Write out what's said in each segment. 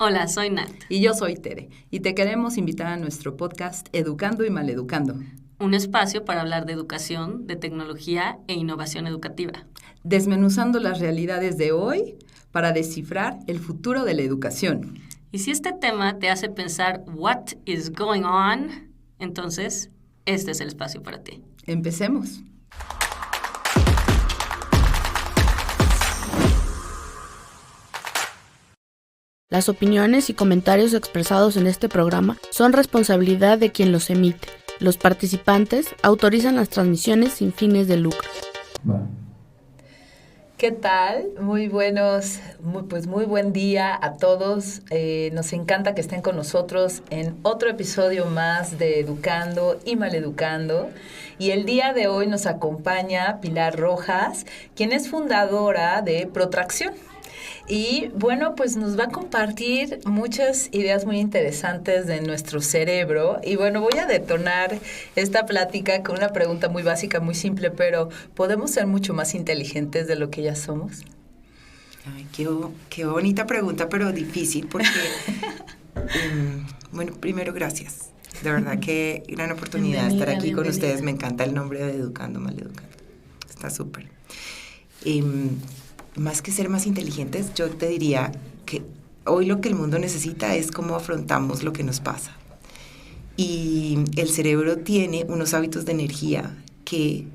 Hola, soy Nat. Y yo soy Tere, y te queremos invitar a nuestro podcast Educando y Maleducando. Un espacio para hablar de educación, de tecnología e innovación educativa. Desmenuzando las realidades de hoy para descifrar el futuro de la educación. Y si este tema te hace pensar what is going on, entonces este es el espacio para ti. Empecemos. Las opiniones y comentarios expresados en este programa son responsabilidad de quien los emite. Los participantes autorizan las transmisiones sin fines de lucro. ¿Qué tal? Muy buen día a todos. Nos encanta que estén con nosotros en otro episodio más de Educando y Maleducando. Y el día de hoy nos acompaña Pilar Rojas, quien es fundadora de Protracción. Y bueno, pues nos va a compartir muchas ideas muy interesantes de nuestro cerebro. Y bueno, voy a detonar esta plática con una pregunta muy básica, muy simple, pero ¿podemos ser mucho más inteligentes de lo que ya somos? Ay, qué bonita pregunta, pero difícil porque, bueno, primero gracias. De verdad que gran oportunidad estar aquí con ustedes. Me encanta el nombre de Educando, Maleducando. Está súper. Más que ser más inteligentes, yo te diría que hoy lo que el mundo necesita es cómo afrontamos lo que nos pasa. Y el cerebro tiene unos hábitos de energía que,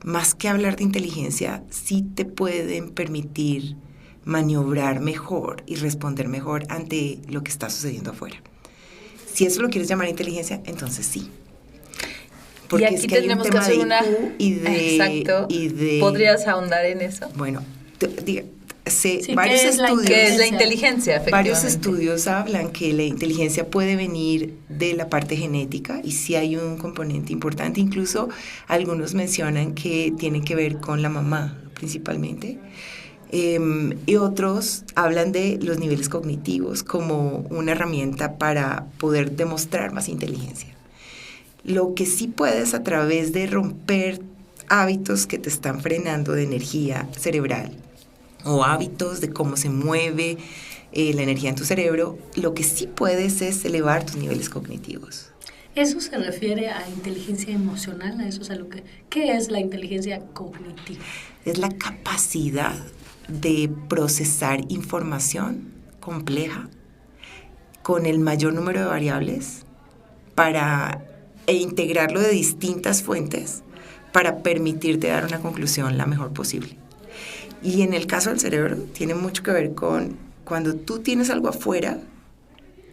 más que hablar de inteligencia, sí te pueden permitir maniobrar mejor y responder mejor ante lo que está sucediendo afuera. Si eso lo quieres llamar inteligencia, entonces sí. Porque y aquí es que tendremos que hacer una... Exacto. ¿Podrías ahondar en eso? Bueno, varios estudios. ¿Qué es la inteligencia? Varios estudios hablan que la inteligencia puede venir de la parte genética y sí hay un componente importante. Incluso algunos mencionan que tiene que ver con la mamá principalmente. Y otros hablan de los niveles cognitivos como una herramienta para poder demostrar más inteligencia. Lo que sí puedes a través de romper hábitos que te están frenando de energía cerebral o hábitos de cómo se mueve la energía en tu cerebro, lo que sí puedes es elevar tus niveles cognitivos. ¿Eso se refiere a inteligencia emocional? ¿A eso es a lo que... ¿Qué es la inteligencia cognitiva? Es la capacidad de procesar información compleja con el mayor número de variables e integrarlo de distintas fuentes para permitirte dar una conclusión la mejor posible. Y en el caso del cerebro, tiene mucho que ver con cuando tú tienes algo afuera,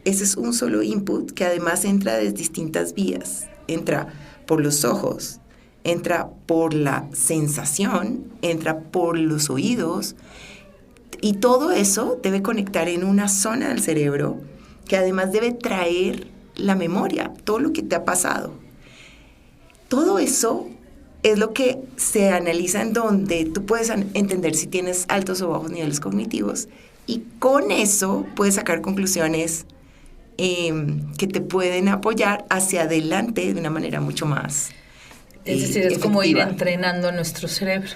ese es un solo input que además entra de distintas vías. Entra por los ojos, entra por la sensación, entra por los oídos, y todo eso debe conectar en una zona del cerebro que además debe traer la memoria, todo lo que te ha pasado. Todo eso es lo que se analiza en donde tú puedes entender si tienes altos o bajos niveles cognitivos y con eso puedes sacar conclusiones que te pueden apoyar hacia adelante de una manera mucho más es decir, es efectiva. Como ir entrenando nuestro cerebro.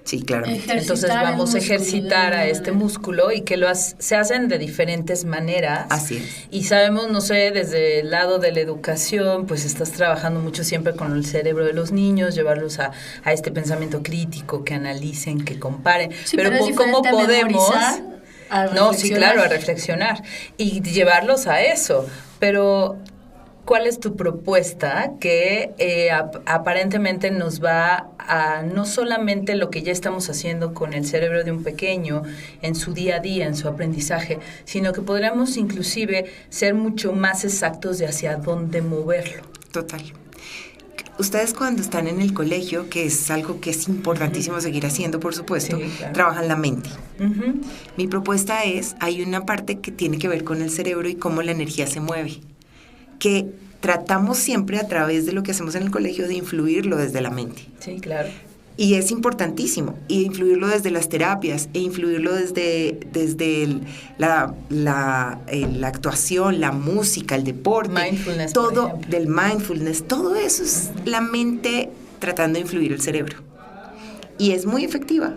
Sí, claro. Entonces vamos a ejercitar a este músculo y que se hacen de diferentes maneras. Así es. Y sabemos, no sé, desde el lado de la educación, pues estás trabajando mucho siempre con el cerebro de los niños, llevarlos a este pensamiento crítico, que analicen, que comparen. Sí, pero ¿cómo podemos? No, sí, claro, a reflexionar y llevarlos a eso. Pero ¿cuál es tu propuesta que aparentemente nos va a no solamente lo que ya estamos haciendo con el cerebro de un pequeño en su día a día, en su aprendizaje, sino que podríamos inclusive ser mucho más exactos de hacia dónde moverlo? Total. Ustedes cuando están en el colegio, que es algo que es importantísimo seguir haciendo, por supuesto, sí, claro, trabajan la mente. Uh-huh. Mi propuesta es, hay una parte que tiene que ver con el cerebro y cómo la energía se mueve, que tratamos siempre a través de lo que hacemos en el colegio de influirlo desde la mente. Sí, claro. Y es importantísimo, y influirlo desde las terapias, e influirlo desde la actuación, la música, el deporte. Mindfulness, todo del mindfulness, todo eso es la mente tratando de influir el cerebro. Y es muy efectiva.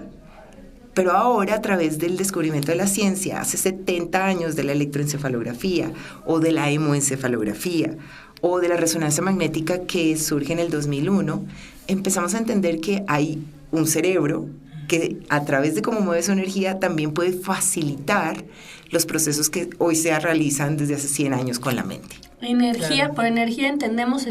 Pero ahora, a través del descubrimiento de la ciencia, hace 70 años, de la electroencefalografía o de la hemoencefalografía o de la resonancia magnética que surge en el 2001, empezamos a entender que hay un cerebro que, a través de cómo mueve su energía, también puede facilitar los procesos que hoy se realizan desde hace 100 años con la mente. Energía, Claro. por energía entendemos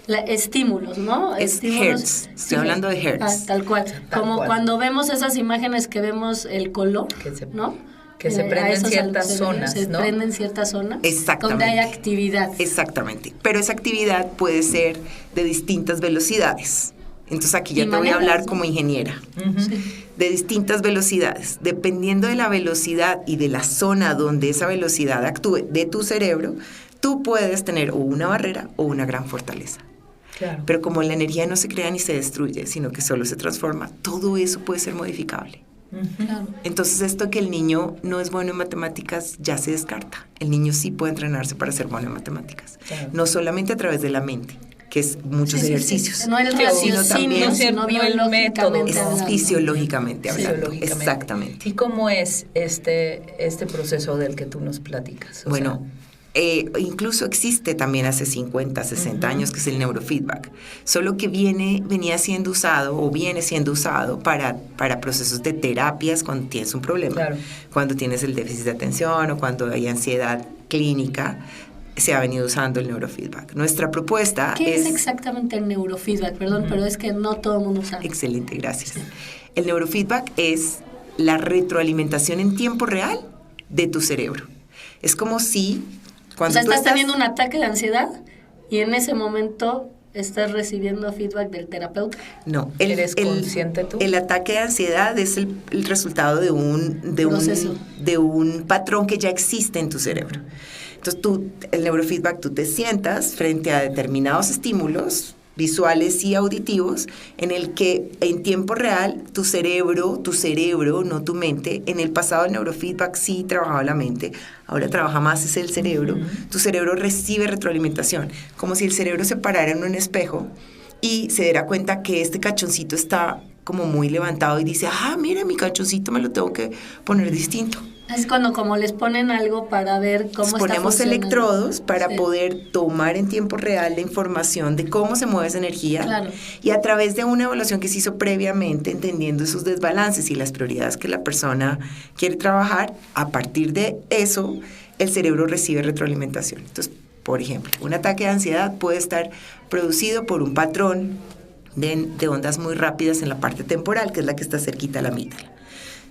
estímulos, ¿no? Es Estímulos. hertz, estoy hablando de hertz. Tal cual. Tal Como cual. cuando vemos esas imágenes que vemos el color, ¿no? que se A prenden eso ciertas se zonas, se ¿no? prenden ciertas zonas Exactamente. donde hay actividad. Exactamente. Pero esa actividad puede ser de distintas velocidades. Entonces aquí ya Y te voy a maneras, hablar ¿no? como ingeniera. Sí. De distintas velocidades. Dependiendo de la velocidad y de la zona donde esa velocidad actúe de tu cerebro, tú puedes tener o una barrera o una gran fortaleza. Claro. Pero como la energía no se crea ni se destruye, sino que solo se transforma, todo eso puede ser modificable. Claro. Entonces, esto que el niño no es bueno en matemáticas ya se descarta. El niño sí puede entrenarse para ser bueno en matemáticas. Claro. No solamente a través de la mente, que es muchos Sí, sí, ejercicios. sí. No el Sino raciocinio, también- sino no el biológicamente método, Es hablando. fisiológicamente hablando. Fisiológicamente. Exactamente. ¿Y cómo es este proceso del que tú nos platicas? O Bueno, incluso existe también hace 50, 60 años, que es el neurofeedback. Solo que venía siendo usado o viene siendo usado para procesos de terapias cuando tienes un problema. Claro. Cuando tienes el déficit de atención o cuando hay ansiedad clínica, se ha venido usando el neurofeedback. Nuestra propuesta ¿Qué es exactamente el neurofeedback? Perdón, pero es que no todo el mundo sabe. Excelente, gracias. El neurofeedback es la retroalimentación en tiempo real de tu cerebro. Es como si O cuando sea, tú estás teniendo un ataque de ansiedad y en ese momento estás recibiendo feedback del terapeuta. No, ¿Eres consciente tú? El ataque de ansiedad es el resultado de Proceso. de un patrón que ya existe en tu cerebro. Entonces el neurofeedback, tú te sientas frente a determinados estímulos visuales y auditivos, en el que en tiempo real tu cerebro, no tu mente, en el pasado el neurofeedback sí trabajaba la mente, ahora trabaja más es el cerebro, tu cerebro recibe retroalimentación, como si el cerebro se parara en un espejo y se diera cuenta que este cachoncito está como muy levantado y dice, mira, mi cachoncito me lo tengo que poner distinto. Es cuando como les ponen algo para ver cómo está Ponemos funcionando. electrodos para Sí. poder tomar en tiempo real la información de cómo se mueve esa energía. Claro. Y a través de una evaluación que se hizo previamente, entendiendo esos desbalances y las prioridades que la persona quiere trabajar, a partir de eso, el cerebro recibe retroalimentación. Entonces, por ejemplo, un ataque de ansiedad puede estar producido por un patrón de ondas muy rápidas en la parte temporal, que es la que está cerquita a la amígdala.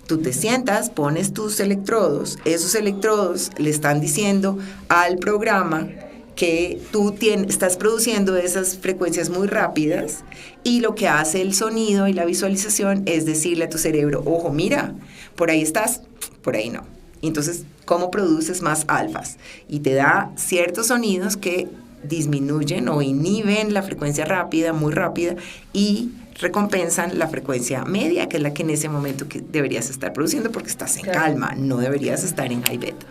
Tú te sientas, pones tus electrodos, esos electrodos le están diciendo al programa que tú estás produciendo esas frecuencias muy rápidas, y lo que hace el sonido y la visualización es decirle a tu cerebro, ojo, mira, por ahí estás, por ahí no. Y entonces, ¿cómo produces más alfas? Y te da ciertos sonidos que disminuyen o inhiben la frecuencia rápida, muy rápida, y recompensan la frecuencia media, que es la que en ese momento que deberías estar produciendo porque estás en Claro. calma, no deberías estar en high beta.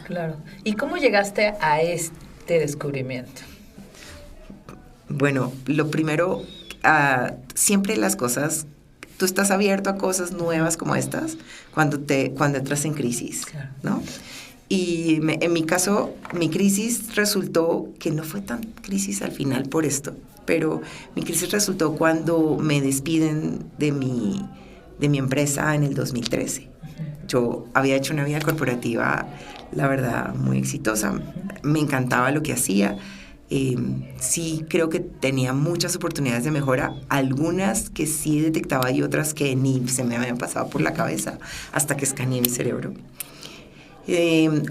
Claro. ¿Y cómo llegaste a este descubrimiento? Bueno, lo primero, siempre las cosas, tú estás abierto a cosas nuevas como estas cuando entras en crisis, Claro. ¿no? Y en mi caso, mi crisis resultó que no fue tan crisis al final por esto, pero mi crisis resultó cuando me despiden de mi empresa en el 2013. Yo había hecho una vida corporativa, la verdad, muy exitosa. Me encantaba lo que hacía. Sí, creo que tenía muchas oportunidades de mejora, algunas que sí detectaba y otras que ni se me habían pasado por la cabeza hasta que escaneé mi cerebro.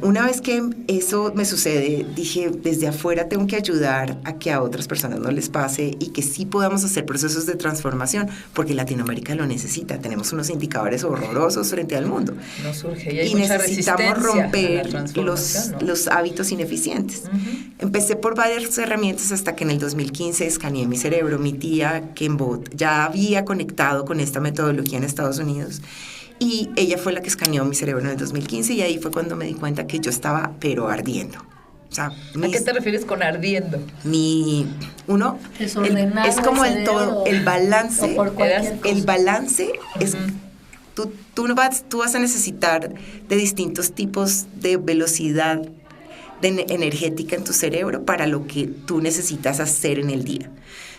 Una vez que eso me sucede, dije, desde afuera tengo que ayudar a que a otras personas no les pase y que sí podamos hacer procesos de transformación, porque Latinoamérica lo necesita. Tenemos unos indicadores horrorosos frente al mundo. No surge y hay Y mucha necesitamos resistencia a la romper transformación, ¿no? los hábitos ineficientes. Empecé por varias herramientas hasta que en el 2015 escaneé mi cerebro. Mi tía, Kenbot, ya había conectado con esta metodología en Estados Unidos. Y ella fue la que escaneó mi cerebro en el 2015 y ahí fue cuando me di cuenta que yo estaba, pero ardiendo. O sea, ¿A qué te refieres con ardiendo? Desordenado es como el el todo, cerebro. el balance. O por cualquier cosa. El balance es, tú vas a necesitar de distintos tipos de velocidad energética en tu cerebro para lo que tú necesitas hacer en el día.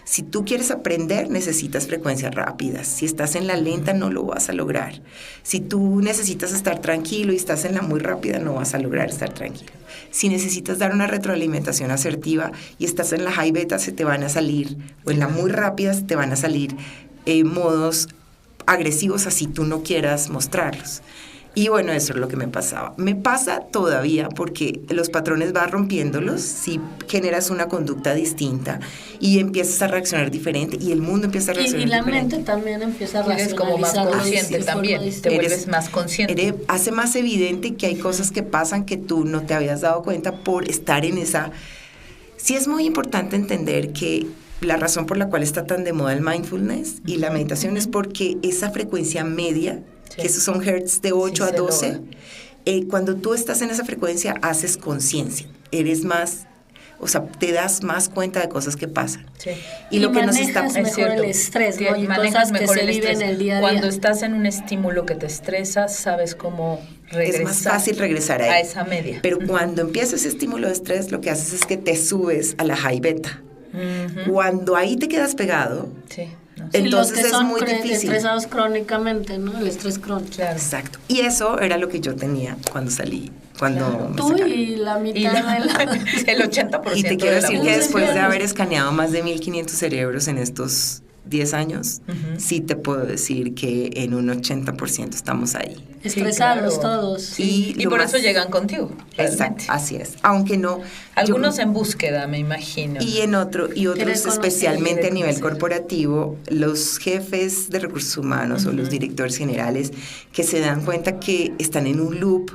Si tú quieres aprender, necesitas frecuencias rápidas. Si estás en la lenta, no lo vas a lograr. Si tú necesitas estar tranquilo y estás en la muy rápida, no vas a lograr estar tranquilo. Si necesitas dar una retroalimentación asertiva y estás en la high beta, se te van a salir, o en la muy rápida, se te van a salir modos agresivos, así tú no quieras mostrarlos. Y bueno, eso es lo que me pasaba. Me pasa todavía porque los patrones vas rompiéndolos si generas una conducta distinta y empiezas a reaccionar diferente y el mundo empieza a reaccionar diferente. Y la mente también empieza a eres como más consciente también, te vuelves más consciente. Hace más evidente que hay cosas que pasan que tú no te habías dado cuenta por estar en esa... Sí es muy importante entender que la razón por la cual está tan de moda el mindfulness y la meditación es porque esa frecuencia media, que esos son hertz de 8 a 12, cuando tú estás en esa frecuencia haces conciencia, eres más, o sea, te das más cuenta de cosas que pasan. Sí. Y lo que nos está... Es mejor el estrés, ¿no? Y cosas que se viven el día a día. Cuando estás en un estímulo que te estresa, sabes cómo regresar. Es más fácil regresar ahí. A esa media. Pero cuando empieza ese estímulo de estrés, lo que haces es que te subes a la high beta. Cuando ahí te quedas pegado... Sí. Entonces los que son es muy difícil. Estresados crónicamente, ¿no? El estrés crónico. Claro. Exacto. Y eso era lo que yo tenía cuando salí, cuando me Tú sacaron. y la mitad el 80%. Y te quiero de la decir que población. después de haber escaneado más de 1.500 cerebros en estos 10 años, sí te puedo decir que en un 80% estamos ahí. Estresados Sí, claro. todos. Sí. Y por eso llegan contigo. Exacto, así es. Aunque no... Algunos en búsqueda, me imagino. Y otros especialmente a nivel conocer. corporativo, los jefes de recursos humanos o los directores generales que se dan cuenta que están en un loop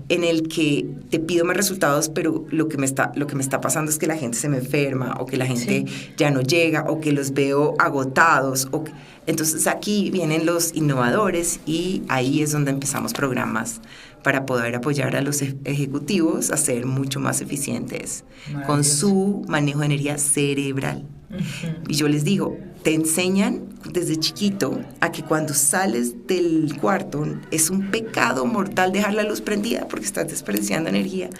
en el que te pido más resultados, pero lo que me está pasando es que la gente se me enferma o que la gente ya no llega o que los veo agotados. Entonces aquí vienen los innovadores y ahí es donde empezamos programas para poder apoyar a los ejecutivos a ser mucho más eficientes con su manejo de energía cerebral. Y yo les digo, te enseñan desde chiquito a que cuando sales del cuarto es un pecado mortal dejar la luz prendida porque estás desperdiciando energía.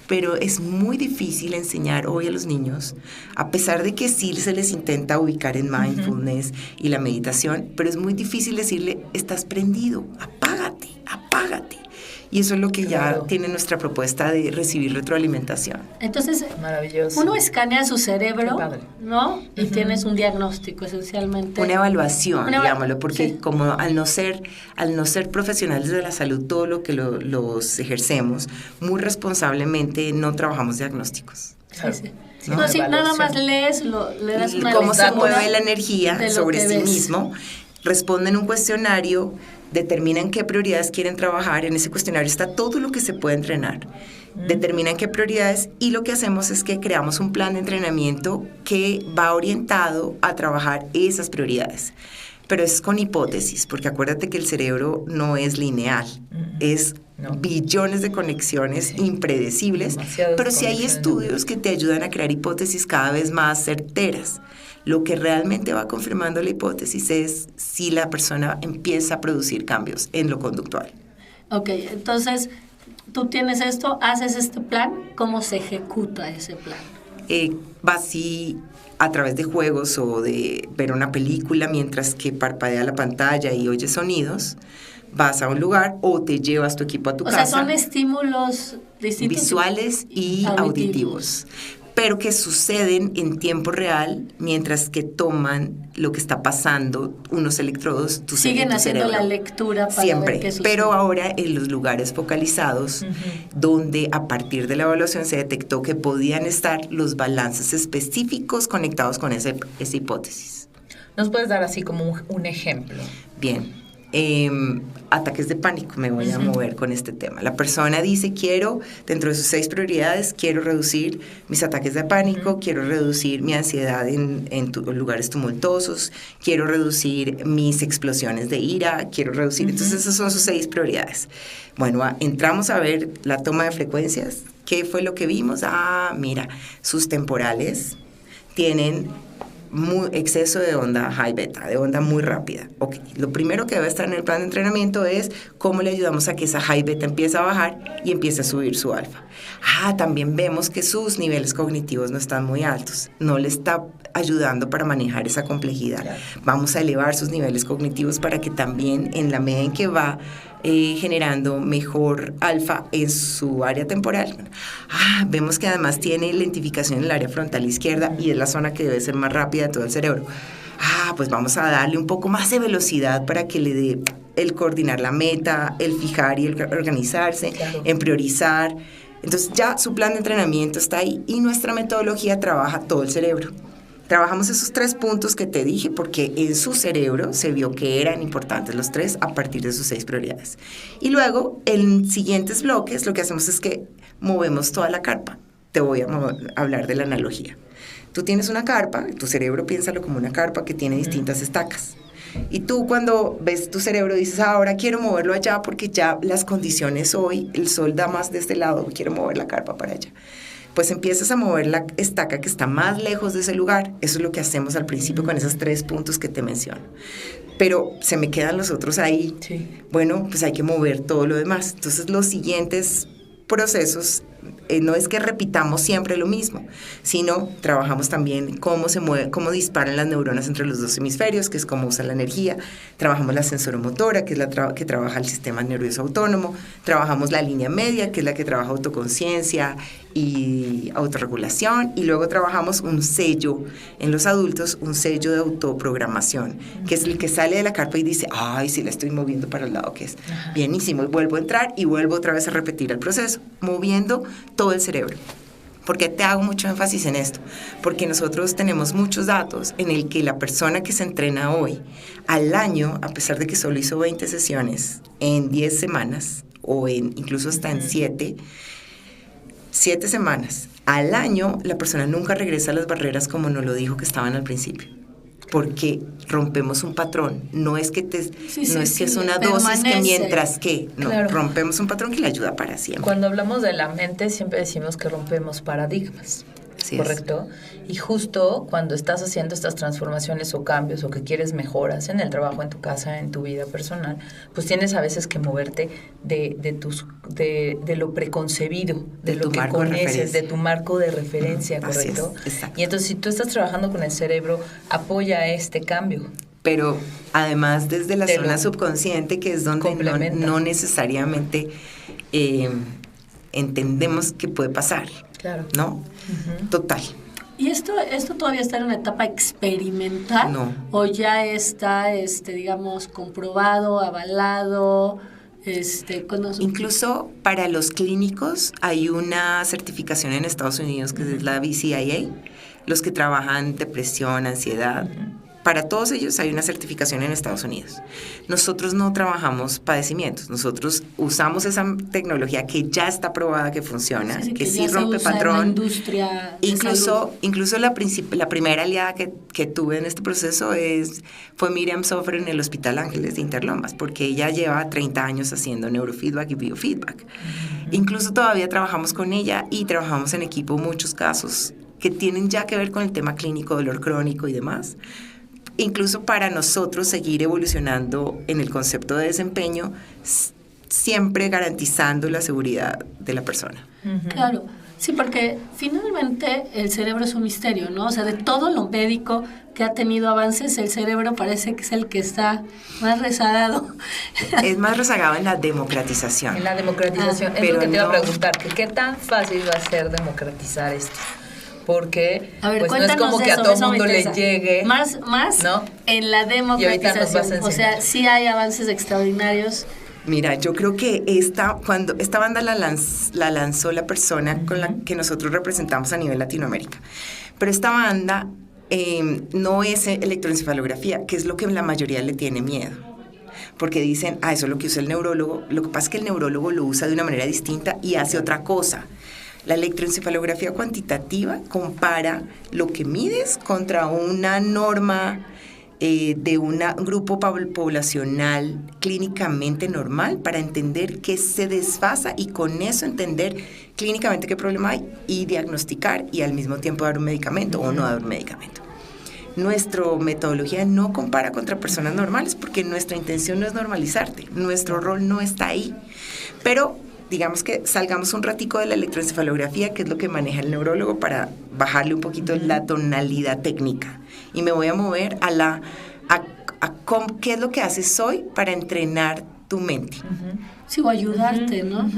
Pero es muy difícil enseñar hoy a los niños, a pesar de que sí se les intenta ubicar en mindfulness y la meditación, pero es muy difícil decirle, estás prendido, apágate, apágate. Y eso es lo que ya tiene nuestra propuesta de recibir retroalimentación. Entonces, maravilloso. Uno escanea su cerebro, ¿no? Y tienes un diagnóstico, esencialmente. Una evaluación, digámoslo, porque sí. como al no ser profesionales de la salud, todo lo que los ejercemos, muy responsablemente no trabajamos diagnósticos. Sí. No, si nada más le das una cómo se lectura mueve la energía sobre sí ves. mismo, responden un cuestionario, determinan qué prioridades quieren trabajar, en ese cuestionario está todo lo que se puede entrenar, determinan qué prioridades y lo que hacemos es que creamos un plan de entrenamiento que va orientado a trabajar esas prioridades. Pero es con hipótesis, porque acuérdate que el cerebro no es lineal, es billones de conexiones impredecibles, pero sí hay estudios que te ayudan a crear hipótesis cada vez más certeras. Lo que realmente va confirmando la hipótesis es si la persona empieza a producir cambios en lo conductual. Ok, entonces tú tienes esto, haces este plan, ¿cómo se ejecuta ese plan? Va así a través de juegos o de ver una película mientras que parpadea la pantalla y oyes sonidos, vas a un lugar o te llevas tu equipo a tu casa. O sea, son estímulos distintos. Visuales y auditivos, pero que suceden en tiempo real mientras que toman lo que está pasando unos electrodos en tu cerebro. Siguen haciendo la lectura para siempre, ver qué sucede. pero ahora en los lugares focalizados donde a partir de la evaluación se detectó que podían estar los balances específicos conectados con esa hipótesis. ¿Nos puedes dar así como un ejemplo? Bien. Ataques de pánico, me voy a mover con este tema. La persona dice, dentro de sus 6 prioridades, quiero reducir mis ataques de pánico, quiero reducir mi ansiedad en lugares tumultuosos, quiero reducir mis explosiones de ira, quiero reducir... Entonces, esas son sus 6 prioridades. Bueno, entramos a ver la toma de frecuencias. ¿Qué fue lo que vimos? Mira, sus temporales tienen exceso de onda high beta, de onda muy rápida. Okay. Lo primero que debe estar en el plan de entrenamiento es cómo le ayudamos a que esa high beta empiece a bajar y empiece a subir su alfa. También vemos que sus niveles cognitivos no están muy altos, no le está ayudando para manejar esa complejidad. Claro. Vamos a elevar sus niveles cognitivos para que también, en la medida en que va generando mejor alfa en su área temporal, vemos que además tiene lentificación en el área frontal izquierda y es la zona que debe ser más rápida de todo el cerebro. Pues vamos a darle un poco más de velocidad para que le dé el coordinar la meta, el fijar y el organizarse, claro, en priorizar. Entonces ya su plan de entrenamiento está ahí y nuestra metodología trabaja todo el cerebro. Trabajamos esos 3 puntos que te dije porque en su cerebro se vio que eran importantes los 3 a partir de sus 6 prioridades. Y luego, en siguientes bloques, lo que hacemos es que movemos toda la carpa. Te voy a hablar de la analogía. Tú tienes una carpa, tu cerebro piénsalo como una carpa que tiene distintas estacas. Y tú cuando ves tu cerebro dices, ahora quiero moverlo allá porque ya las condiciones hoy, el sol da más de este lado, quiero mover la carpa para allá. Pues empiezas a mover la estaca que está más lejos de ese lugar. Eso es lo que hacemos al principio con esos 3 puntos que te menciono. Pero se me quedan los otros ahí. Sí. Bueno, pues hay que mover todo lo demás. Entonces los siguientes procesos no es que repitamos siempre lo mismo, sino trabajamos también cómo se mueve, cómo disparan las neuronas entre los 2 hemisferios, que es cómo usan la energía. Trabajamos la sensoromotora, que es la que trabaja el sistema nervioso autónomo. Trabajamos la línea media, que es la que trabaja autoconciencia y autorregulación. Y luego trabajamos un sello en los adultos, un sello de autoprogramación, que es el que sale de la carpa y dice, sí la estoy moviendo para el lado que es. Ajá. Bienísimo, y vuelvo a entrar y vuelvo otra vez a repetir el proceso, moviendo todo el cerebro. ¿Por qué te hago mucho énfasis en esto? Porque nosotros tenemos muchos datos en el que la persona que se entrena hoy, al año, a pesar de que solo hizo 20 sesiones en 10 semanas, o incluso hasta en 7 semanas, al año la persona nunca regresa a las barreras como nos lo dijo que estaban al principio. Porque rompemos un patrón, no es que es una dosis que mientras que, no, claro, rompemos un patrón que le ayuda para siempre. Cuando hablamos de la mente siempre decimos que rompemos paradigmas, así ¿correcto? Y justo cuando estás haciendo estas transformaciones o cambios o que quieres mejoras en el trabajo, en tu casa, en tu vida personal, pues tienes a veces que moverte de lo preconcebido, de lo que conoces, de tu marco de referencia, ¿correcto? Y entonces si tú estás trabajando con el cerebro, apoya este cambio. Pero además desde la zona subconsciente, que es donde no necesariamente entendemos que puede pasar. Claro. ¿No? Uh-huh. Total. ¿Y esto todavía está en una etapa experimental? No. ¿O ya está, digamos, comprobado, avalado? Incluso para los clínicos hay una certificación en Estados Unidos que es la BCIA, los que trabajan depresión, ansiedad. Para todos ellos hay una certificación en Estados Unidos. Nosotros no trabajamos padecimientos, nosotros usamos esa tecnología que ya está probada que funciona, que sí rompe patrón. Incluso la primera aliada que tuve en este proceso fue Miriam Sofer en el Hospital Ángeles de Interlomas, porque ella lleva 30 años haciendo neurofeedback y biofeedback. Uh-huh. Incluso todavía trabajamos con ella y trabajamos en equipo muchos casos que tienen ya que ver con el tema clínico, dolor crónico y demás. Incluso para nosotros seguir evolucionando en el concepto de desempeño, siempre garantizando la seguridad de la persona. Uh-huh. Claro, sí, porque finalmente el cerebro es un misterio, ¿no? O sea, de todo lo médico que ha tenido avances, el cerebro parece que es el que está más rezagado. Es más rezagado en la democratización. En la democratización, es lo que te iba a preguntar, ¿qué tan fácil va a ser democratizar esto? Porque pues no es como que a todo mundo le llegue. Más ¿no? En la democratización. O sea, sí hay avances extraordinarios. Mira, yo creo que cuando esta banda la lanzó la persona con la que nosotros representamos a nivel Latinoamérica. Pero esta banda no es electroencefalografía, que es lo que la mayoría le tiene miedo. Porque dicen, eso es lo que usa el neurólogo. Lo que pasa es que el neurólogo lo usa de una manera distinta y hace otra cosa. La electroencefalografía cuantitativa compara lo que mides contra una norma de un grupo poblacional clínicamente normal para entender qué se desfasa y con eso entender clínicamente qué problema hay y diagnosticar y al mismo tiempo dar un medicamento o no dar un medicamento. nuestra metodología no compara contra personas normales porque nuestra intención no es normalizarte, nuestro rol no está ahí. Pero digamos que salgamos un ratico de la electroencefalografía, que es lo que maneja el neurólogo, para bajarle un poquito la tonalidad técnica. Y me voy a mover a qué es lo que haces hoy para entrenar tu mente. Sí, o ayudarte, ¿no?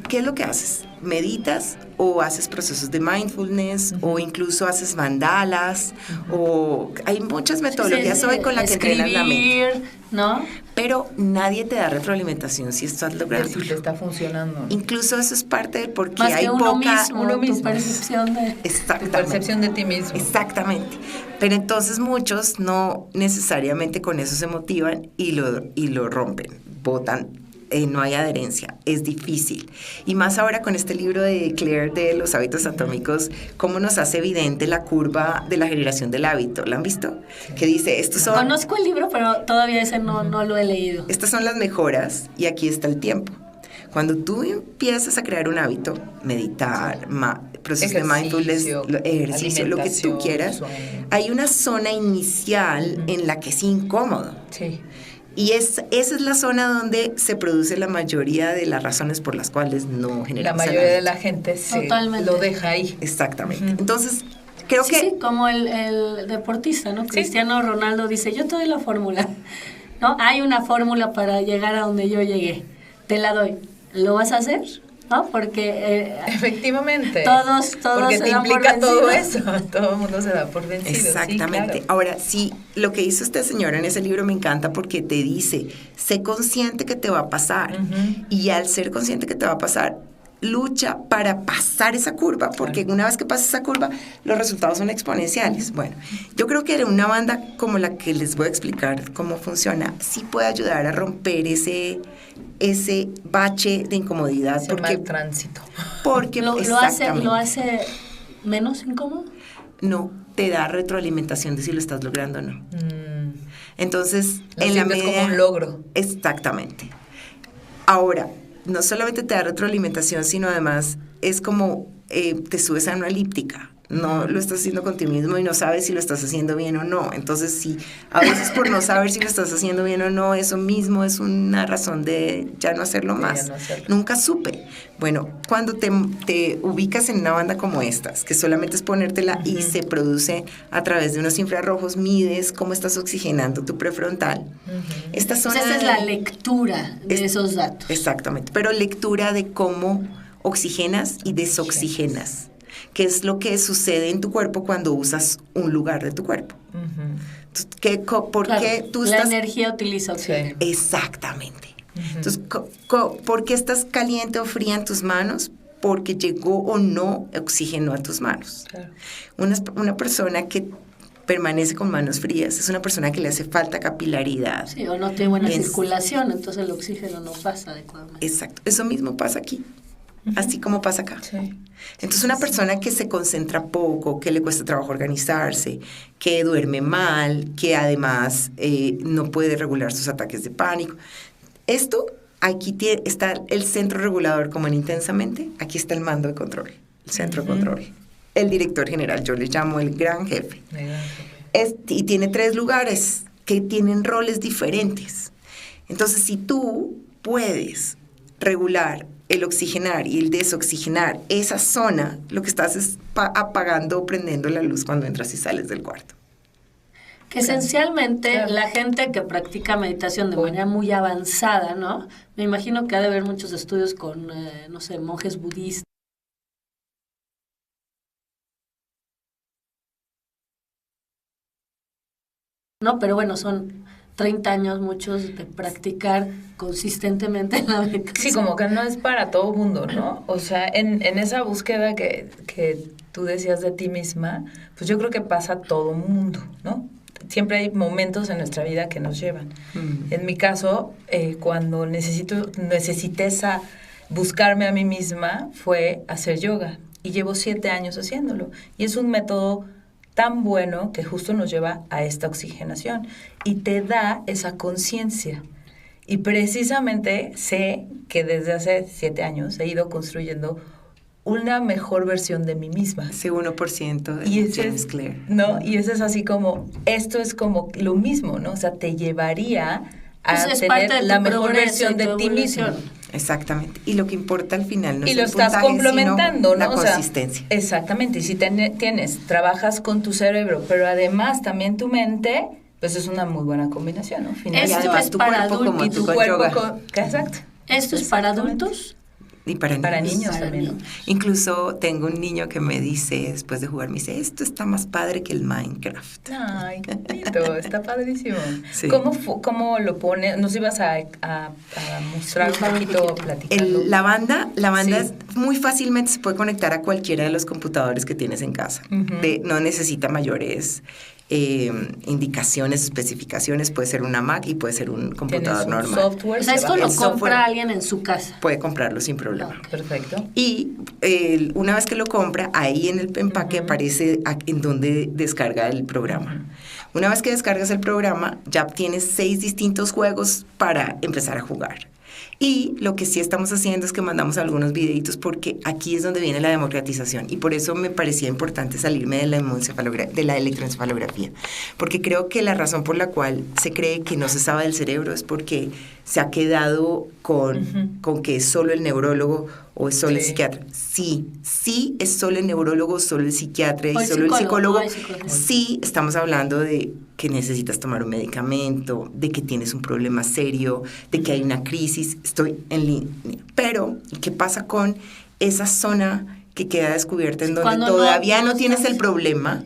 ¿Qué es lo que haces? ¿Meditas o haces procesos de mindfulness o incluso haces mandalas? O hay muchas metodologías hoy con las que entrenas la mente, ¿no? Pero nadie te da retroalimentación si estás logrando. Si te está funcionando. Incluso eso es parte de porque más hay que uno poca... mismo, tu percepción de... Tu percepción de ti mismo. Exactamente. Pero entonces muchos no necesariamente con eso se motivan y lo rompen, botan. No hay adherencia, es difícil. Y más ahora con este libro de Claire de los hábitos atómicos, cómo nos hace evidente la curva de la generación del hábito. ¿La han visto? Que dice, estos son... Conozco el libro, pero todavía ese no lo he leído. Estas son las mejoras y aquí está el tiempo. Cuando tú empiezas a crear un hábito, meditar, proceso de mindfulness, ejercicio, lo que tú quieras, hay una zona inicial en la que es incómodo. Sí. Y esa es la zona donde se produce la mayoría de las razones por las cuales no generamos. La mayoría de la gente lo deja ahí. Exactamente. Entonces, creo que... Sí, como el deportista, ¿no? Cristiano Ronaldo dice, yo te doy la fórmula, ¿no? Hay una fórmula para llegar a donde yo llegué. Te la doy. ¿Lo vas a hacer? ¿No? Porque efectivamente todos porque se te dan implica por todo vencido. eso, todo el mundo se da por vencido. Exactamente. Sí, claro. Ahora, sí, lo que hizo esta señora en ese libro me encanta porque te dice, sé consciente que te va a pasar, y al ser consciente que te va a pasar, lucha para pasar esa curva, porque una vez que pasas esa curva, los resultados son exponenciales. Bueno, yo creo que una banda como la que les voy a explicar cómo funciona, sí puede ayudar a romper ese bache de incomodidad. Ese mal tránsito. Porque ¿Lo hace menos incómodo? No, te da retroalimentación de si lo estás logrando o no. Entonces, en la medida como un logro. Exactamente. Ahora, no solamente te da retroalimentación, sino además es como te subes a una elíptica. No lo estás haciendo contigo mismo y no sabes si lo estás haciendo bien o no. Entonces, sí, a veces por no saber si lo estás haciendo bien o no, eso mismo es una razón de ya no hacerlo más. Nunca supe. Bueno, cuando te ubicas en una banda como estas, que solamente es ponértela y se produce a través de unos infrarrojos, mides cómo estás oxigenando tu prefrontal. Esta zona esa es la lectura de esos datos. Exactamente, pero lectura de cómo oxigenas y desoxigenas. ¿Qué es lo que sucede en tu cuerpo cuando usas un lugar de tu cuerpo? ¿Por qué tú la estás...? La energía utiliza oxígeno. Exactamente. Entonces, ¿por qué estás caliente o fría en tus manos? Porque llegó o no oxígeno a tus manos. Claro. Una persona que permanece con manos frías es una persona que le hace falta capilaridad. Sí, o no tiene buena circulación, entonces el oxígeno no pasa adecuadamente. Exacto. Eso mismo pasa aquí. Así como pasa acá. Sí. Entonces, una persona que se concentra poco, que le cuesta trabajo organizarse, que duerme mal, que además no puede regular sus ataques de pánico. Esto, aquí está el centro regulador como en Intensamente, aquí está el mando de control, el centro de control. El director general, yo le llamo el gran jefe. Y tiene 3 lugares que tienen roles diferentes. Entonces, si tú puedes regular el oxigenar y el desoxigenar esa zona, lo que estás es apagando o prendiendo la luz cuando entras y sales del cuarto. Que esencialmente la gente que practica meditación de manera muy avanzada, ¿no? Me imagino que ha de haber muchos estudios con, no sé, monjes budistas. No, pero bueno, son 30 años muchos de practicar consistentemente la meditación. Sí, como que no es para todo mundo, ¿no? O sea, en esa búsqueda que tú decías de ti misma, pues yo creo que pasa todo mundo, ¿no? Siempre hay momentos en nuestra vida que nos llevan. En mi caso, cuando necesité buscarme a mí misma, fue hacer yoga. Y llevo 7 años haciéndolo. Y es un método tan bueno que justo nos lleva a esta oxigenación y te da esa conciencia. Y precisamente sé que desde hace 7 años he ido construyendo una mejor versión de mí misma. Ese 1% de Y ese James es, Clear. ¿no? Y eso es así como, esto es como lo mismo, ¿no? O sea, te llevaría a Pues es parte tener de la tu mejor progreso versión y de tu ti mismo. evolución. Exactamente. Y lo que importa al final no Y es lo el estás puntaje, complementando, sino ¿no? la O sea, consistencia. exactamente. Y si trabajas con tu cerebro, pero además también tu mente, pues es una muy buena combinación, ¿no? Y Finalmente. Esto además es tu para cuerpo, como Y tú tu con cuerpo yoga. Exacto. ¿Esto es para Exactamente. adultos? Y para Para niños. niños Para también. niños. Incluso tengo un niño que me dice, después de jugar, me dice, esto está más padre que el Minecraft. Ay, qué bonito, está padrísimo. Sí. ¿Cómo lo pones? Nos ibas a mostrar un poquito platicando. La banda Sí. es muy fácilmente se puede conectar a cualquiera de los computadores que tienes en casa. Ujú. No necesita mayores indicaciones, especificaciones. Puede ser una Mac y puede ser un Tienes computador un normal. software. O sea, se esto baja lo el software. compra alguien en su casa. Puede comprarlo sin problema. Perfecto. Y una vez que lo compra, ahí en el empaque aparece en donde descarga el programa. Una vez que descargas el programa, ya tienes 6 distintos juegos para empezar a jugar. Y lo que sí estamos haciendo es que mandamos algunos videitos porque aquí es donde viene la democratización y por eso me parecía importante salirme de la electroencefalografía, porque creo que la razón por la cual se cree que no se sabe del cerebro es porque se ha quedado con que es solo el neurólogo o es solo el Sí. psiquiatra. Sí es solo el neurólogo, solo el psiquiatra y O el solo el psicólogo, psicólogo. no hay psicólogo. Sí estamos hablando de que necesitas tomar un medicamento, de que tienes un problema serio, de que hay una crisis, estoy en línea. Pero, ¿qué pasa con esa zona que queda descubierta en donde Cuando todavía no no tienes estás- el problema,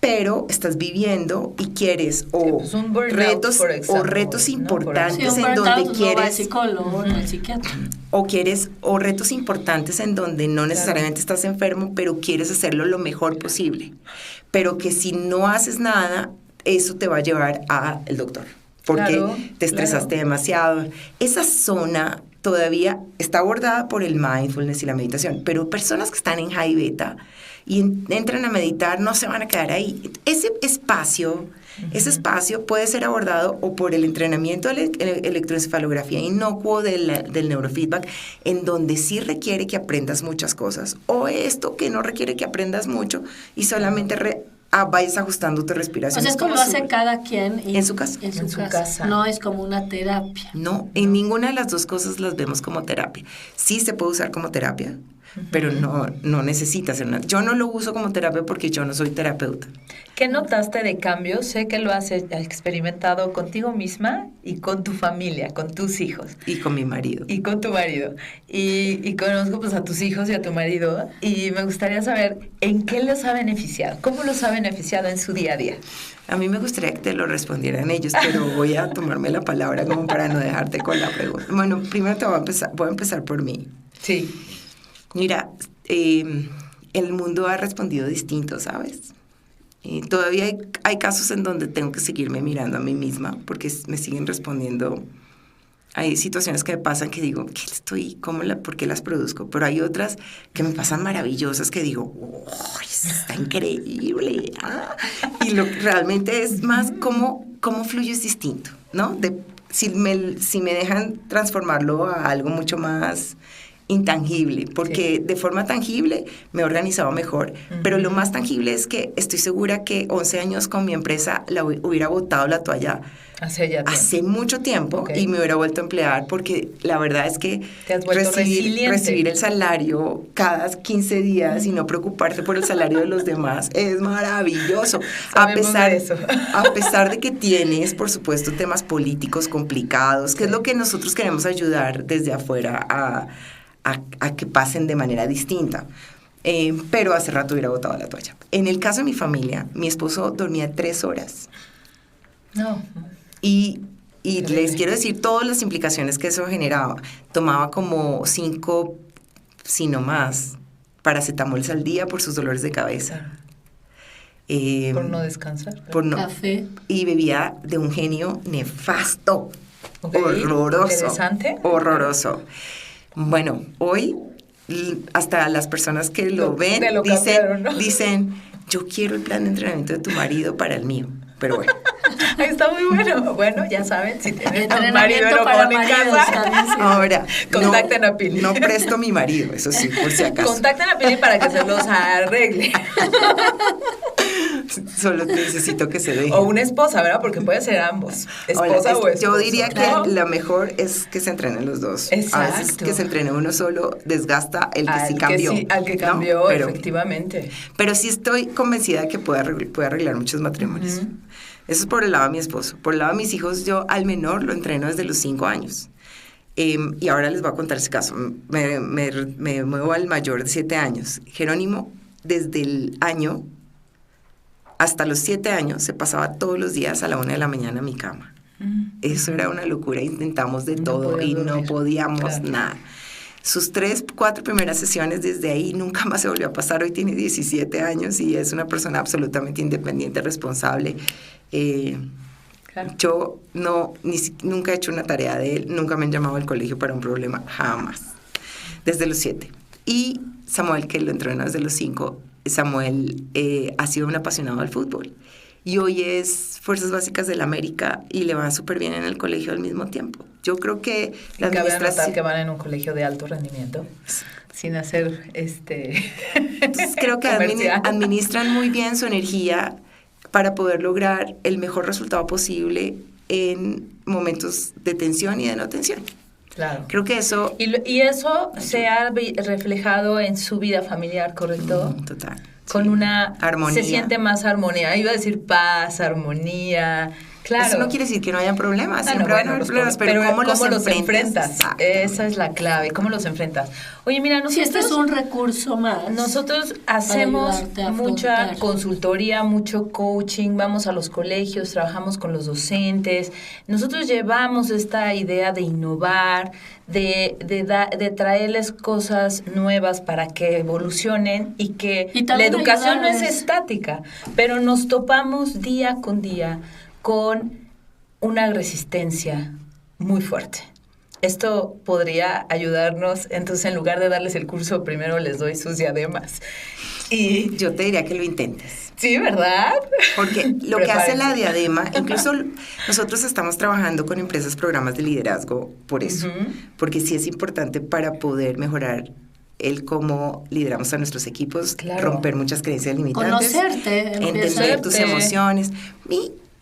pero estás viviendo y quieres o pues un burnout, por ejemplo, retos ¿no? importantes Sí, un en burnout donde no va al quieres psicólogo, no al psiquiatra. o retos importantes en donde no necesariamente estás enfermo, pero quieres hacerlo lo mejor posible. Pero que si no haces nada, eso te va a llevar al doctor. Porque Claro, te estresaste demasiado. Esa zona todavía está abordada por el mindfulness y la meditación, pero personas que están en high beta y entran a meditar no se van a quedar ahí. Ese espacio puede ser abordado o por el entrenamiento de electroencefalografía inocuo del neurofeedback, en donde sí requiere que aprendas muchas cosas, o esto que no requiere que aprendas mucho y solamente vayas ajustando tu respiración. O sea, Es esto como lo hace cada quien en su casa. En su En su casa. casa. No es como una terapia. No, en ninguna de las dos cosas las vemos como terapia. Sí se puede usar como terapia, pero no necesita ser Yo no lo uso como terapia porque yo no soy terapeuta. ¿Qué notaste de cambio? Sé que lo has experimentado contigo misma y con tu familia, con tus hijos. Y con mi marido. Y con tu marido. Y conozco pues a tus hijos y a tu marido. Y me gustaría saber en qué los ha beneficiado. ¿Cómo los ha beneficiado en su día a día? A mí me gustaría que te lo respondieran ellos, pero voy a tomarme la palabra como para no dejarte con la pregunta. Bueno, primero voy a empezar por mí. Sí. Mira, el mundo ha respondido distinto, ¿sabes? Todavía hay casos en donde tengo que seguirme mirando a mí misma porque me siguen respondiendo. Hay situaciones que me pasan que digo, ¿por qué las produzco? Pero hay otras que me pasan maravillosas que digo, ¡oh, está increíble! ¿Ah? Y realmente es más cómo fluye es distinto, ¿no? Si me dejan transformarlo a algo mucho más intangible, porque de forma tangible me he organizado mejor, pero lo más tangible es que estoy segura que 11 años con mi empresa hubiera botado la toalla hace mucho tiempo y me hubiera vuelto a emplear, porque la verdad es que te has vuelto recibir el salario cada 15 días y no preocuparte por el salario de los demás es maravilloso. A pesar de que tienes, por supuesto, temas políticos complicados, que es lo que nosotros queremos ayudar desde afuera a que pasen de manera distinta. Pero hace rato hubiera botado la toalla. En el caso de mi familia, mi esposo dormía 3 horas. No. Y les quiero decir todas las implicaciones que eso generaba. Tomaba como 5, si no más, paracetamoles al día por sus dolores de cabeza. Por no descansar. Café. Y bebía de un genio nefasto. Okay. Horroroso. Interesante. Horroroso. Bueno, hoy hasta las personas que lo ven cambiaron, ¿no? dicen, yo quiero el plan de entrenamiento de tu marido para el mío. pero bueno. Está muy bueno. Bueno, ya saben, si tienen un marido Entrenamiento para enojón en maridos casa, también, sí. Ahora, contacten a Pili. No presto mi marido, eso sí, por si acaso. Contacten a Pili para que se los arregle. Solo necesito que se deje. O una esposa, ¿verdad? Porque puede ser ambos. Esposa o esposo. Yo diría ¿no? que la mejor es que se entrenen los dos. Exacto. A veces que se entrene uno solo desgasta el que sí cambió. Al que cambió, ¿no? efectivamente. Pero sí estoy convencida de que puede arreglar muchos matrimonios. Uh-huh. Eso es por el lado de mi esposo. Por el lado de mis hijos, yo al menor lo entreno desde los 5 años. Y ahora les voy a contar ese caso. Me muevo al mayor de 7 años. Jerónimo, desde el año hasta los 7 años, se pasaba todos los días a la 1 de la mañana a mi cama. Eso era una locura. Intentamos de todo y no podíamos nada. Sus 3, 4 primeras sesiones, desde ahí nunca más se volvió a pasar. Hoy tiene 17 años y es una persona absolutamente independiente, responsable. Yo nunca he hecho una tarea de él, nunca me han llamado al colegio para un problema, jamás. Desde los 7. Y Samuel, que lo entrenó desde los 5, Samuel ha sido un apasionado al fútbol. Y hoy es Fuerzas Básicas del América y le va súper bien en el colegio al mismo tiempo. Yo creo que la administración... Cabe anotar que van en un colegio de alto rendimiento, sin hacer Entonces creo que administran muy bien su energía para poder lograr el mejor resultado posible en momentos de tensión y de no tensión. Claro. Creo que eso... Y eso se ha reflejado en su vida familiar, ¿correcto? Total. Con una... armonía. Se siente más armonía. Iba a decir paz, armonía. Claro. Eso no quiere decir que no haya problemas, siempre van a haber problemas, pero ¿cómo los enfrentas? Esa es la clave, ¿cómo los enfrentas? Oye, mira, nosotros... Si este es un recurso más. Nosotros hacemos mucha consultoría, mucho coaching, vamos a los colegios, trabajamos con los docentes. Nosotros llevamos esta idea de innovar, de traerles cosas nuevas para que evolucionen y que la educación no es estática, pero nos topamos día con día con una resistencia muy fuerte. Esto podría ayudarnos, entonces en lugar de darles el curso, primero les doy sus diademas. Y yo te diría que lo intentes. Sí, ¿verdad? Porque lo que hace la diadema, incluso nosotros estamos trabajando con empresas, programas de liderazgo por eso, porque sí es importante para poder mejorar el cómo lideramos a nuestros equipos, romper muchas creencias limitantes, conocerte, entender tus emociones.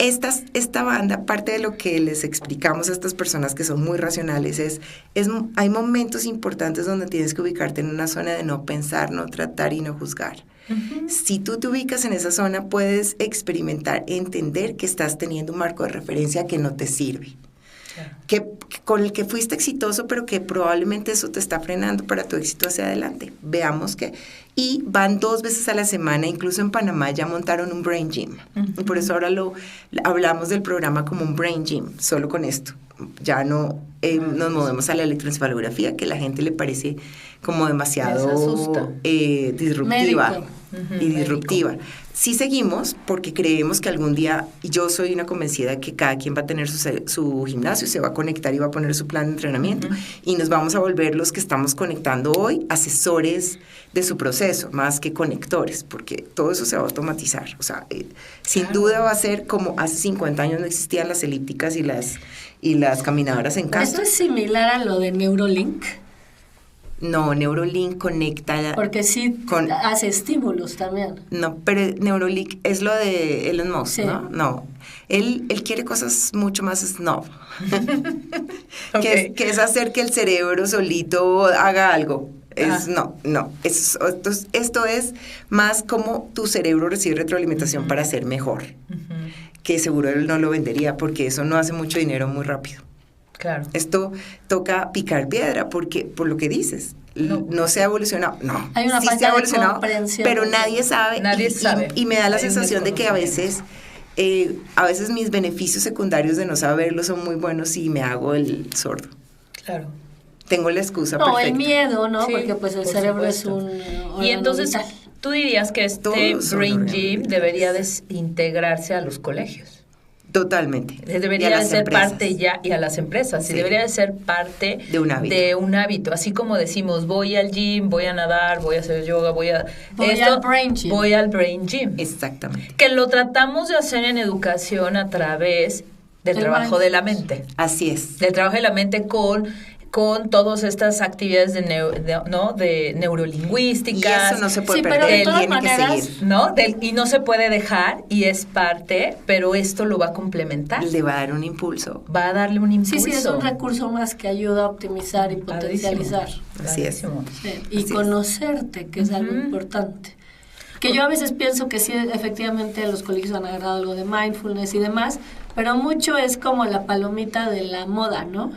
Esta banda, parte de lo que les explicamos a estas personas que son muy racionales hay momentos importantes donde tienes que ubicarte en una zona de no pensar, no tratar y no juzgar. Si tú te ubicas en esa zona, puedes experimentar, entender que estás teniendo un marco de referencia que no te sirve. Con el que fuiste exitoso, pero que probablemente eso te está frenando para tu éxito hacia adelante. Veamos que... Y van 2 veces a la semana, incluso en Panamá ya montaron un Brain Gym. Y por eso ahora hablamos del programa como un Brain Gym, solo con esto. Ya no nos movemos a la electroencefalografía, que a la gente le parece como demasiado disruptiva. Y disruptiva. Sí seguimos porque creemos que algún día, y yo soy una convencida de que cada quien va a tener su gimnasio, se va a conectar y va a poner su plan de entrenamiento y nos vamos a volver los que estamos conectando hoy asesores de su proceso, más que conectores, porque todo eso se va a automatizar. O sea, sin duda va a ser como hace 50 años no existían las elípticas y las caminadoras en casa. ¿Esto es similar a lo de Neurolink? No, Neurolink conecta... Porque sí hace estímulos también. No, pero Neurolink es lo de Elon Musk, sí. ¿No? No, él quiere cosas mucho más snob. que es hacer que el cerebro solito haga algo. Esto es más como tu cerebro recibe retroalimentación para ser mejor. Que seguro él no lo vendería porque eso no hace mucho dinero muy rápido. Claro. Esto toca picar piedra porque por lo que dices, no se ha evolucionado. No, hay una sí falta se ha evolucionado, de comprensión. pero nadie sabe. Y me da la sensación de que a veces mis beneficios secundarios de no saberlo son muy buenos y me hago el sordo. Claro. Tengo la excusa perfecta. El miedo, ¿no? Sí, porque pues el cerebro es un... Y entonces, ¿tú dirías que este Brain Gym debería integrarse a los colegios? Totalmente. Debería de ser parte ya, y a las empresas, sí, debería de ser parte de un hábito. Así como decimos, voy al gym, voy a nadar, voy a hacer yoga, voy al brain gym. Voy al brain gym. Exactamente. Que lo tratamos de hacer en educación a través del trabajo de la mente. Así es. Del trabajo de la mente con todas estas actividades de neurolingüísticas. Y eso no se puede perder, pero de todas tiene maneras, que seguir. ¿No? Y no se puede dejar, y es parte, pero esto lo va a complementar. Le va a dar un impulso. Va a darle un impulso. Sí, es un recurso más que ayuda a optimizar y potencializar. Así es. Sí, y así conocerte, que es algo importante. Que yo a veces pienso que sí, efectivamente los colegios han agarrado algo de mindfulness y demás, pero mucho es como la palomita de la moda, ¿no?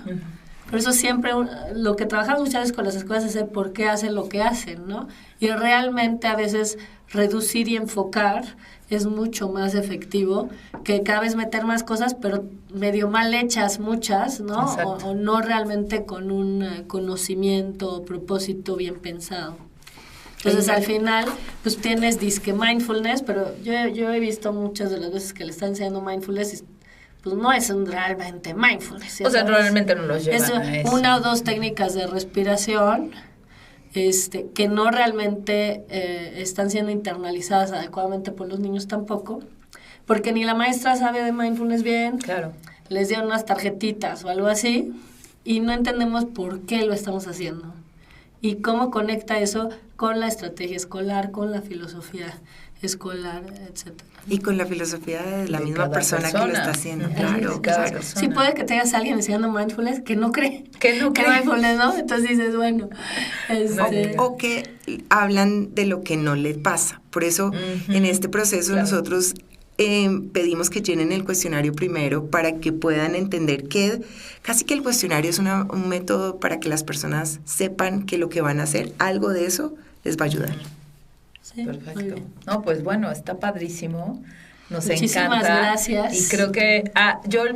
Por eso siempre lo que trabajamos muchas veces con las escuelas es el por qué hacen lo que hacen, ¿no? Y realmente a veces reducir y enfocar es mucho más efectivo que cada vez meter más cosas, pero medio mal hechas muchas, ¿no? O no realmente con un conocimiento o propósito bien pensado. Entonces, al final, pues tienes disque mindfulness, pero yo he visto muchas de las veces que le están enseñando mindfulness y pues no es realmente mindfulness. O sea, realmente no los llevan a eso. Una o dos técnicas de respiración que no realmente están siendo internalizadas adecuadamente por los niños tampoco, porque ni la maestra sabe de mindfulness bien, claro, les dieron unas tarjetitas o algo así, y no entendemos por qué lo estamos haciendo. Y cómo conecta eso con la estrategia escolar, con la filosofía escolar, etcétera. Y con la filosofía de la misma persona que lo está haciendo. Claro. Sí, puede que tengas a alguien enseñando mindfulness que no cree que mindfulness, ¿no? Entonces dices, bueno. O que hablan de lo que no les pasa. Por eso, en este proceso nosotros pedimos que llenen el cuestionario primero para que puedan entender que casi que el cuestionario es un método para que las personas sepan que lo que van a hacer, algo de eso les va a ayudar. Sí, perfecto. No, pues bueno, está padrísimo. Nos Muchísimas encanta. Gracias. Y creo que,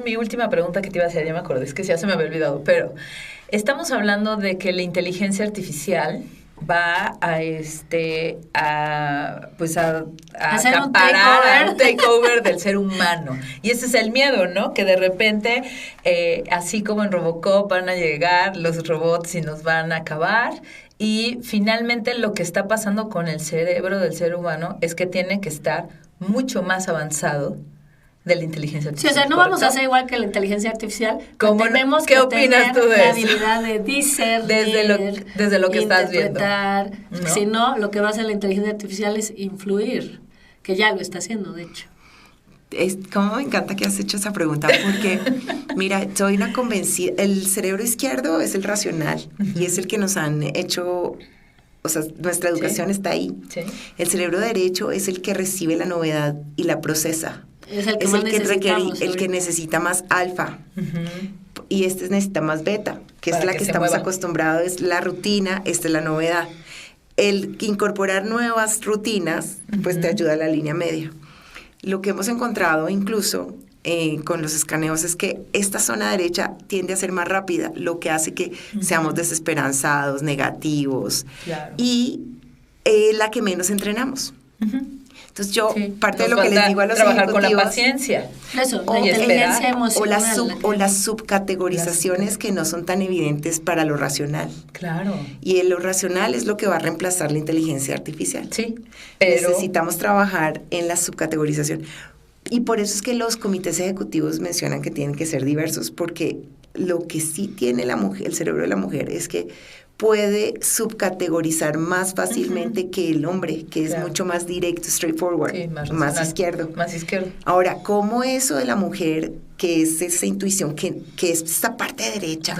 mi última pregunta que te iba a hacer, ya me acordé, es que ya se me había olvidado, pero estamos hablando de que la inteligencia artificial va a acaparar un takeover del ser humano. Y ese es el miedo, ¿no? Que de repente, así como en Robocop, van a llegar los robots y nos van a acabar. Y finalmente lo que está pasando con el cerebro del ser humano es que tiene que estar mucho más avanzado de la inteligencia artificial. Sí, o sea, no vamos a hacer igual que la inteligencia artificial. Tenemos ¿Qué que opinas tener tú de la eso? habilidad de discernir, desde lo que estás viendo. ¿No? Si no, lo que va a hacer la inteligencia artificial es influir, que ya lo está haciendo, de hecho. Como me encanta que has hecho esa pregunta, porque mira, soy una convencida, el cerebro izquierdo es el racional y es el que nos han hecho, o sea, nuestra educación está ahí. Sí. El cerebro derecho es el que recibe la novedad y la procesa. Es el que el que necesita más alfa. Y este necesita más beta, que es la que estamos acostumbrados, es la rutina, esta es la novedad. El incorporar nuevas rutinas, pues te ayuda a la línea media. Lo que hemos encontrado incluso con los escaneos es que esta zona derecha tiende a ser más rápida, lo que hace que seamos desesperanzados, negativos, y la que menos entrenamos. Entonces yo, parte de lo que les digo a los trabajar con la paciencia. Eso, la inteligencia emocional. O las subcategorizaciones que no son tan evidentes para lo racional. Claro. Y lo racional es lo que va a reemplazar la inteligencia artificial. Sí, pero necesitamos trabajar en la subcategorización. Y por eso es que los comités ejecutivos mencionan que tienen que ser diversos, porque lo que sí tiene el cerebro de la mujer es que puede subcategorizar más fácilmente que el hombre, que es mucho más directo, straightforward, más izquierdo. Más izquierdo. Ahora, ¿cómo eso de la mujer, que es esa intuición, que es esta parte derecha,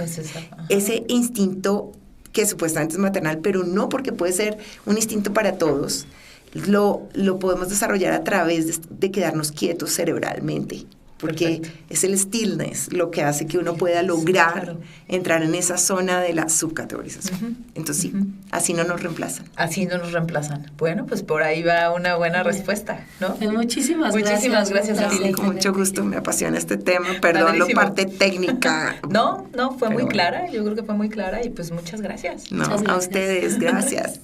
ese instinto que supuestamente es maternal, pero no, porque puede ser un instinto para todos, lo podemos desarrollar a través de quedarnos quietos cerebralmente? Porque es el stillness lo que hace que uno pueda lograr entrar en esa zona de la subcategorización. Entonces sí, así no nos reemplazan. Así no nos reemplazan. Bueno, pues por ahí va una buena respuesta, ¿no? Muchísimas gracias a ti. Con mucho gusto, me apasiona este tema. Perdón, la parte técnica. No, fue muy clara. Yo creo que fue muy clara y pues muchas gracias. A ustedes, gracias.